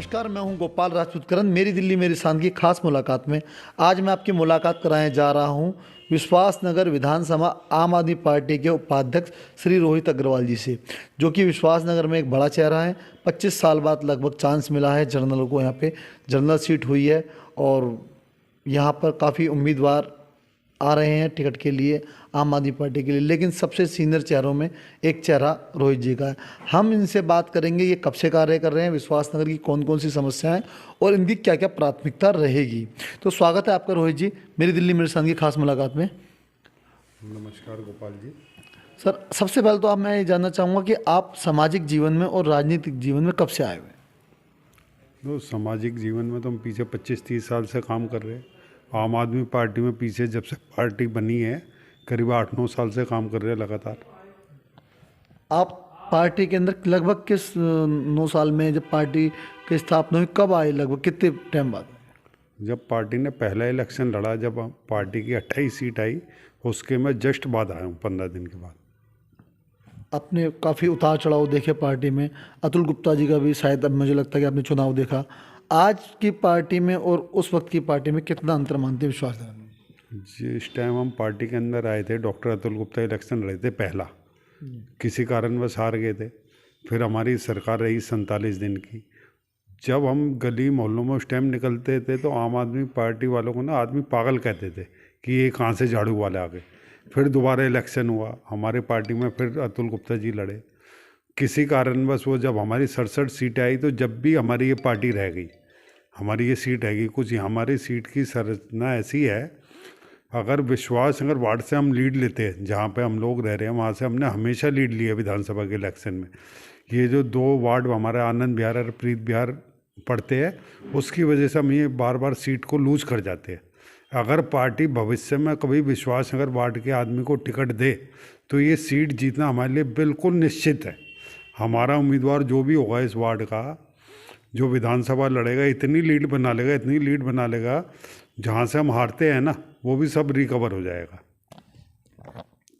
नमस्कार, मैं हूं गोपाल राजपूतकरण। मेरी दिल्ली मेरी शान की खास मुलाकात में आज मैं आपकी मुलाकात कराने जा रहा हूं विश्वास नगर विधानसभा आम आदमी पार्टी के उपाध्यक्ष श्री रोहित अग्रवाल जी से, जो कि विश्वास नगर में एक बड़ा चेहरा है। 25 साल बाद लगभग चांस मिला है जर्नल को, यहाँ पे जर्नल सीट हुई है और यहाँ पर काफ़ी उम्मीदवार आ रहे हैं टिकट के लिए आम आदमी पार्टी के लिए, लेकिन सबसे सीनियर चेहरों में एक चेहरा रोहित जी का है। हम इनसे बात करेंगे ये कब से कार्य कर रहे हैं, विश्वास नगर की कौन कौन सी समस्याएं और इनकी क्या क्या प्राथमिकता रहेगी। तो स्वागत है आपका रोहित जी मेरी दिल्ली मेरे साथ की खास मुलाकात में। नमस्कार गोपाल जी। सर, सबसे पहले तो मैं ये जानना चाहूँगा कि आप सामाजिक जीवन में और राजनीतिक जीवन में कब से आए हुए हैं? तो सामाजिक जीवन में तो हम पीछे 25-30 साल से काम कर रहे हैं। आम आदमी पार्टी में पीछे जब से पार्टी बनी है करीब 8-9 साल से काम कर रहे हैं लगातार। आप पार्टी के अंदर लगभग किस 9 साल में, जब पार्टी की स्थापना हुई कब आए, लगभग कितने टाइम बाद? जब पार्टी ने पहला इलेक्शन लड़ा, जब पार्टी की 28 सीट आई, उसके मैं जस्ट बाद आया हूँ 15 दिन के बाद। आपने काफ़ी उतार चढ़ाव देखे पार्टी में। अतुल गुप्ता जी का भी शायद, अब मुझे लगता है कि आपने चुनाव देखा। आज की पार्टी में और उस वक्त की पार्टी में कितना अंतर मानते हैं विश्वास नगर में? जिस टाइम हम पार्टी के अंदर आए थे, डॉक्टर अतुल गुप्ता इलेक्शन लड़े थे पहला, किसी कारणवश हार गए थे। फिर हमारी सरकार रही 47 दिन की। जब हम गली मोहल्लों में उस टाइम निकलते थे तो आम आदमी पार्टी वालों को ना आदमी पागल कहते थे कि ये कहाँ से झाड़ू वाले आ गए। फिर दोबारा इलेक्शन हुआ, हमारे पार्टी में फिर अतुल गुप्ता जी लड़े। किसी कारणवश वो जब हमारी 67 सीटें आई तो जब भी हमारी ये पार्टी रह गई, हमारी ये सीट रहेगी कुछ। हमारी सीट की संरचना ऐसी है, अगर विश्वास नगर वार्ड से हम लीड लेते हैं, जहाँ पे हम लोग रह रहे हैं वहाँ से हमने हमेशा लीड लिया विधानसभा के इलेक्शन में। ये जो 2 वार्ड हमारे आनंद विहार और प्रीत विहार पड़ते हैं, उसकी वजह से हम ये बार बार सीट को लूज कर जाते हैं। अगर पार्टी भविष्य में कभी विश्वास नगर वार्ड के आदमी को टिकट दे तो ये सीट जीतना हमारे लिए बिल्कुल निश्चित है। हमारा उम्मीदवार जो भी होगा इस वार्ड का, जो विधानसभा लड़ेगा, इतनी लीड बना लेगा, इतनी लीड बना लेगा, जहाँ से हम हारते हैं ना वो भी सब रिकवर हो जाएगा।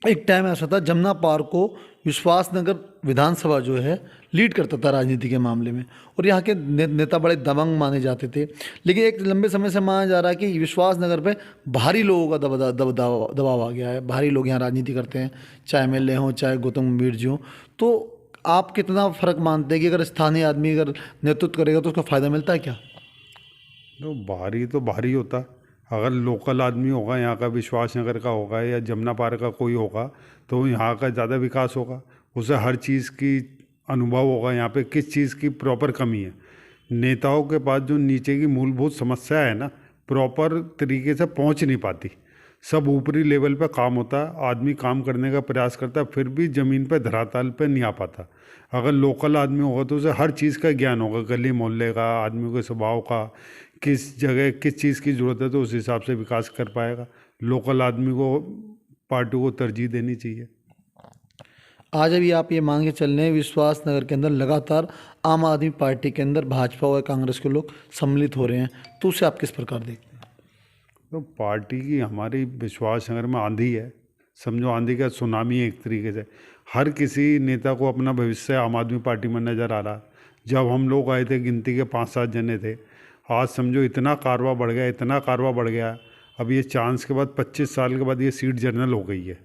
एक टाइम ऐसा था जमुना पार्क को विश्वास नगर विधानसभा जो है लीड करता था राजनीति के मामले में, और यहाँ के नेता बड़े दबंग माने जाते थे। लेकिन एक लंबे समय से माना जा रहा है कि विश्वास नगर पे भारी लोगों का दबाव आ गया है। भारी लोग यहाँ राजनीति करते हैं, चाहे एमएलए हों चाहे गौतम गंभीर जी हों। तो आप कितना फ़र्क मानते हैं कि अगर स्थानीय आदमी अगर नेतृत्व करेगा तो उसको फ़ायदा मिलता है क्या? तो भारी होता है। अगर लोकल आदमी होगा, यहाँ का विश्वास नगर का होगा या जमुना पार्क का कोई होगा, तो यहाँ का ज़्यादा विकास होगा। उसे हर चीज़ की अनुभव होगा, यहाँ पे किस चीज़ की प्रॉपर कमी है। नेताओं के पास जो नीचे की मूलभूत समस्या है ना, प्रॉपर तरीके से पहुँच नहीं पाती। सब ऊपरी लेवल पे काम होता है, आदमी काम करने का प्रयास करता है, फिर भी ज़मीन पे धरातल पे नहीं आ पाता। अगर लोकल आदमी होगा तो उसे हर चीज़ का ज्ञान होगा, गली मोहल्ले का, आदमियों के स्वभाव का, किस जगह किस चीज़ की ज़रूरत है, तो उस हिसाब से विकास कर पाएगा। लोकल आदमी को पार्टी को तरजीह देनी चाहिए। आज अभी आप ये मान के चल रहे हैं विश्वास नगर के अंदर लगातार आम आदमी पार्टी के अंदर भाजपा और कांग्रेस के लोग सम्मिलित हो रहे हैं, तो उसे आप किस प्रकार देखते हैं? तो पार्टी की हमारी विश्वास नगर में आंधी है, समझो आंधी का सुनामी है एक तरीके से। हर किसी नेता को अपना भविष्य आम आदमी पार्टी में नज़र आ रहा। जब हम लोग आए थे गिनती के 5-7 जने थे, आज समझो इतना कारवा बढ़ गया, इतना कारवा बढ़ गया। अब ये चांस के बाद 25 साल के बाद ये सीट जनरल हो गई है।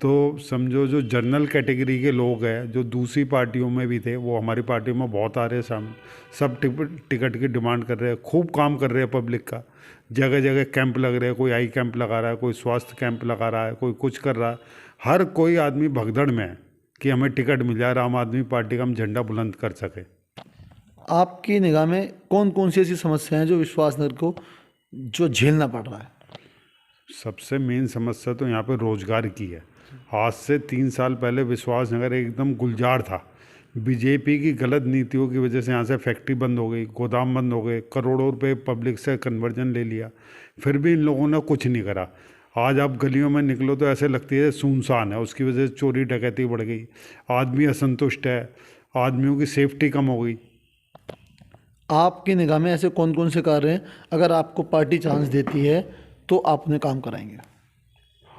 तो समझो जो जनरल कैटेगरी के लोग हैं, जो दूसरी पार्टियों में भी थे, वो हमारी पार्टी में बहुत आ रहे हैं सामने। सब टिकट की डिमांड कर रहे हैं, खूब काम कर रहे हैं पब्लिक का। जगह जगह कैंप लग रहे हैं, कोई आई कैंप लगा रहा है, कोई स्वास्थ्य कैंप लगा रहा है, कोई कुछ कर रहा है। हर कोई आदमी भगदड़ में है कि हमें टिकट मिल जाए, आम आदमी पार्टी का हम झंडा बुलंद कर सके। आपकी निगाह में कौन कौन सी ऐसी समस्याएं हैं जो विश्वासनगर को जो झेलना पड़ रहा है? सबसे मेन समस्या तो यहाँ पे रोजगार की है। आज से 3 साल पहले विश्वास नगर एकदम गुलजार था। बीजेपी की गलत नीतियों की वजह से यहाँ से फैक्ट्री बंद हो गई, गोदाम बंद हो गए, करोड़ों रुपए पब्लिक से कन्वर्जन ले लिया, फिर भी इन लोगों ने कुछ नहीं करा। आज आप गलियों में निकलो तो ऐसे लगती है सुनसान है, उसकी वजह से चोरी डकैती बढ़ गई, आदमी असंतुष्ट है, आदमियों की सेफ्टी कम हो गई। आपकी निगाह में ऐसे कौन कौन से कार्य हैं अगर आपको पार्टी चांस देती है तो आप उन्हें काम कराएंगे?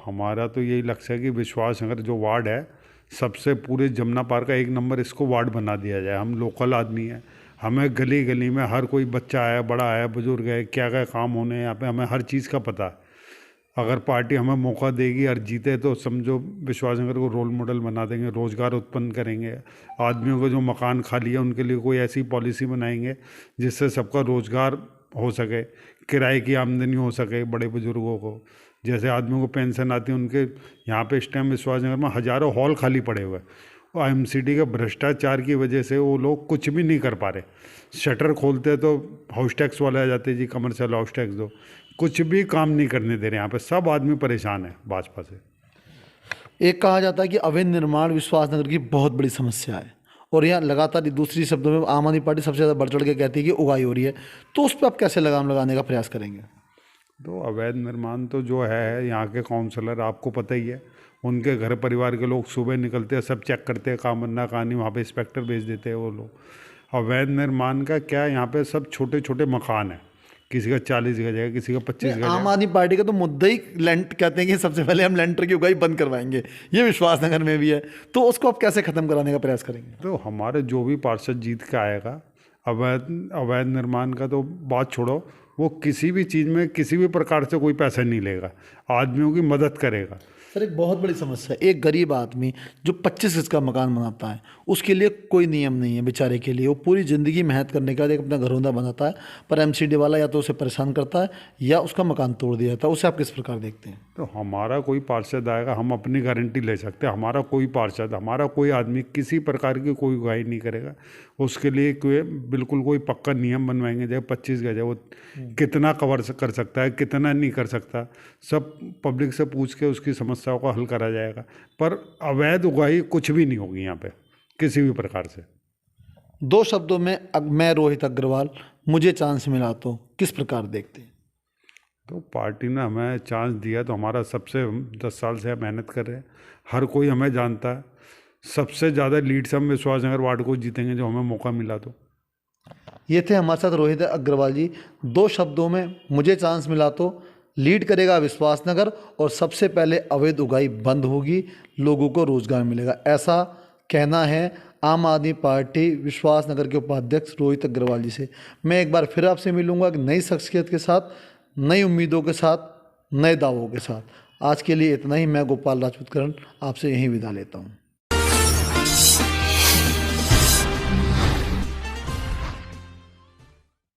हमारा तो यही लक्ष्य है कि विश्वास नगर जो वार्ड है, सबसे पूरे जमुना पार्क का 1 नंबर इसको वार्ड बना दिया जाए। हम लोकल आदमी हैं, हमें गली गली में हर कोई बच्चा आया, बड़ा आया, बुजुर्ग है, क्या क्या काम होने हैं यहाँ पे, हमें हर चीज़ का पता है। अगर पार्टी हमें मौका देगी और जीते तो समझो विश्वासनगर को रोल मॉडल बना देंगे, रोज़गार उत्पन्न करेंगे। आदमियों को जो मकान खाली है उनके लिए कोई ऐसी पॉलिसी बनाएंगे जिससे सबका रोज़गार हो सके, किराए की आमदनी हो सके। बड़े बुजुर्गों को जैसे आदमियों को पेंशन आती है, उनके यहाँ पे इस टाइम विश्वासनगर में हज़ारों हॉल खाली पड़े हुए हैं और एमसीडी के भ्रष्टाचार की वजह से वो लोग कुछ भी नहीं कर पा रहे। शटर खोलते तो हाउस टैक्स वाले आ जाते, जी कमर्शियल हाउस टैक्स दो, कुछ भी काम नहीं करने दे रहे। यहाँ पे सब आदमी परेशान है भाजपा से। एक कहा जाता है कि अवैध निर्माण विश्वासनगर की बहुत बड़ी समस्या है और यहाँ लगातार दूसरी शब्दों में आम आदमी पार्टी सबसे ज़्यादा बढ़ चढ़ के कहती है कि उगाही हो रही है, तो उस पर आप कैसे लगाम लगाने का प्रयास करेंगे? तो अवैध निर्माण तो जो है यहाँ के काउंसलर आपको पता ही है, उनके घर परिवार के लोग सुबह निकलते हैं, सब चेक करते हैं, कहाँ बनना कहाँ नहीं, वहाँ पे इंस्पेक्टर भेज देते हैं वो लोग। अवैध निर्माण का क्या, यहाँ पे सब छोटे छोटे मकान हैं, किसी का 40 गज है, किसी का 25 गज आम है। आदमी पार्टी का तो मुद्दा ही लेंट कहते हैं कि सबसे पहले हम लेंटर की उगाही बंद करवाएंगे, ये विश्वासनगर में भी है, तो उसको आप कैसे खत्म कराने का प्रयास करेंगे? तो हमारे जो भी पार्षद जीत के आएगा, अवैध निर्माण का तो बात छोड़ो, वो किसी भी चीज़ में किसी भी प्रकार से कोई पैसा नहीं लेगा, आदमियों की मदद करेगा। सर एक बहुत बड़ी समस्या है, एक गरीब आदमी जो 25 गज का मकान बनाता है उसके लिए कोई नियम नहीं है बेचारे के लिए, वो पूरी ज़िंदगी मेहनत करने के बाद एक अपना घरौंदा बनाता है, पर एमसीडी वाला या तो उसे परेशान करता है या उसका मकान तोड़ दिया जाता है। उसे आप किस प्रकार देखते हैं? तो हमारा कोई पार्षद आएगा, हम अपनी गारंटी ले सकते हैं, हमारा कोई पार्षद, हमारा कोई आदमी किसी प्रकार की कोई उगाही नहीं करेगा। उसके लिए कोई बिल्कुल कोई पक्का नियम बनवाएंगे, जैसे 25 गज है वो कितना कवर कर सकता है, कितना नहीं कर सकता, सब पब्लिक से पूछ के उसकी समस्याओं का हल करा जाएगा। पर अवैध उगाही कुछ भी नहीं होगी यहाँ पे किसी भी प्रकार से। दो शब्दों में मैं रोहित अग्रवाल, मुझे चांस मिला तो किस प्रकार देखते हैं? तो पार्टी ने हमें चांस दिया तो हमारा सबसे 10 साल से हम मेहनत कर रहे हैं, हर कोई हमें जानता है, सबसे ज़्यादा लीड से हम विश्वासनगर वार्ड को जीतेंगे जो हमें मौका मिला तो। ये थे हमारे साथ रोहित अग्रवाल जी। दो शब्दों में मुझे चांस मिला तो लीड करेगा विश्वासनगर और सबसे पहले अवैध उगाही बंद होगी, लोगों को रोजगार मिलेगा, ऐसा कहना है आम आदमी पार्टी विश्वासनगर के उपाध्यक्ष रोहित अग्रवाल जी से। मैं एक बार फिर आपसे मिलूंगा एक नई शख्सियत के साथ, नई उम्मीदों के साथ, नए दावों के साथ। आज के लिए इतना ही। मैं गोपाल राजपूत करण आपसे यहीं विदा लेता हूँ।